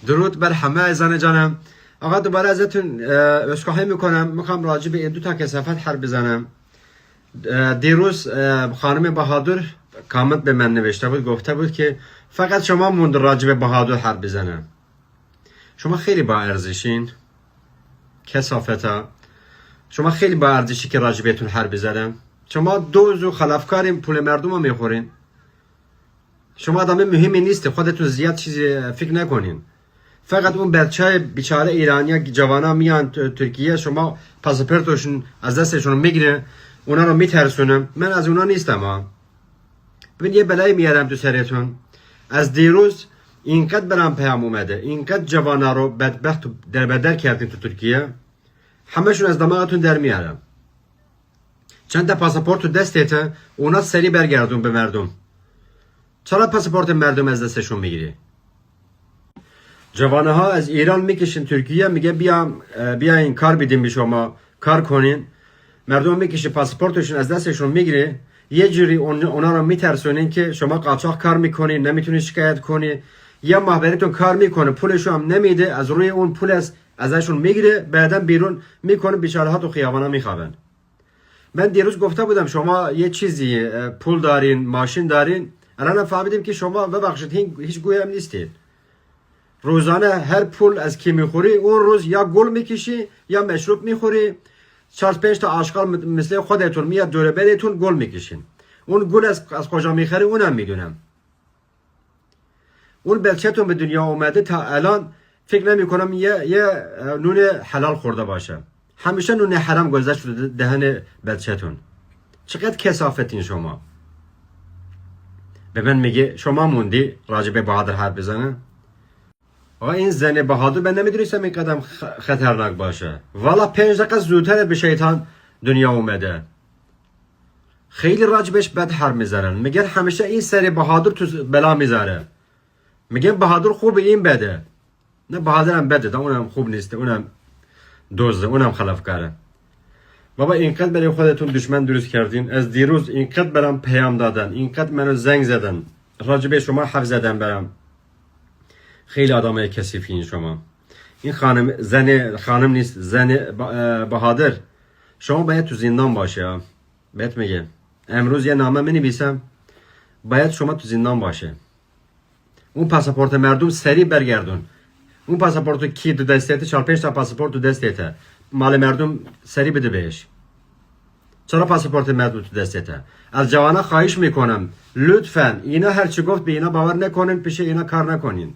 درود بر همه زن جانم. آقا دوباره ازتون عذرخواهی میخوام راجع به این دو تا کثافت حرف بزنم. دیروز خانم بهادر کامنت به من نوشته بود، گفته بود که فقط شما موند راجع به بهادر حرف بزنم. شما خیلی با ارزشین کثافتا، شما خیلی با ارزشی که راجع بهتون حرف بزنم. شما دوز و خلافکارین، پول مردم رو میخورین. شما آدم مهمی نیست، خودتون زیاد چیزی فکر نکنین. فقط اون بچه بیچاره ایرانی جوانا میان ترکیه، شما پاسپورتشون از دستشون میگیره، اونا رو میترسونم. من از اونا نیستم. ببین یه بلایی میارم تو سرتون. از دیروز اینقدر برام پیام اومده، اینقدر جوانا رو بدبخت در بدر کردین تو ترکیه، همشون از دماغتون در میارم. چند تا پاسپورت تو دستته، اونا سری برگردون به مردم. چرا پاسپورت مردم از دستشون میگیری؟ جوانه ها از ایران میکشین ترکیه، میگه بیا این کار بدیم به شما، کار کنین. مردم میکشه پاسپورتشون از دستشون میگیره، یه جوری اونا رو میترسونین که شما قاچاق کار میکنین، نمیتونین شکایت کنی. یا مخبرتون کار میکنه، پولشو هم نمیده، از روی اون پول ازشون میگیره، بعدا بیرون میکنه، بیچاره ها تو خیابانا میخوابن. من دیروز گفته بودم شما یه چیزی پول دارین، ماشین دارین، الان فهمیدیم که شما ببخشید هیچ گویم نیستید. روزانه هر پول از کی میخوری، اون روز یا گل میکشی یا مشروب میخوری. 4-5 تا آشغال مثل خودتون میاد دور برتون گل میکشین. اون گل از کجا میخری اونم میدونم. اون بچه‌تون به دنیا اومده، تا الان فکر نمی کنم یه نون حلال خورده باشه. همیشه نون حرام گذشت دهن بچه‌تون. چقدر کثافتین شما. به من میگه شما موندی راجع به بهادر حرف بزنه. آقا این زن بهادر، من نمیدونستم این قدم خطرناک باشه. والا 5 دقیقه زودتر به شیطان دنیا اومده. خیلی راجبش بد حرف میزنن، میگن همیشه این سر بهادر تو بلا میذاره. میگن بهادر خوبه، این بده. نه بهادر هم بده، اونم خوب نیست، اونم دزده، اونم خلافکاره. بابا اینقدر برای خودتون دشمن درست کردین. از دیروز اینقدر برام پیام دادن، اینقدر منو زنگ زدن، راجبه شما حرف زدن برام. خیلی آدمای کثیفین شما. این خانم نیست، زن بهادر. شما باید تو زندان باشه. بهت میگه امروز یه نامه منویسم، باید شما تو زندان باشه. اون پاسپورت مردم سریع برگردون. اون پاسپورت کی تو دستته؟ 4-5 تا پاسپورت تو دستته، مال مردم سریع بده بهش. چرا پاسپورت مردم تو دستته؟ از جوانا خواهش میکنم لطفاً اینا هر چی گفت به اینا باور نکنین، پیش اینا کار نکنین.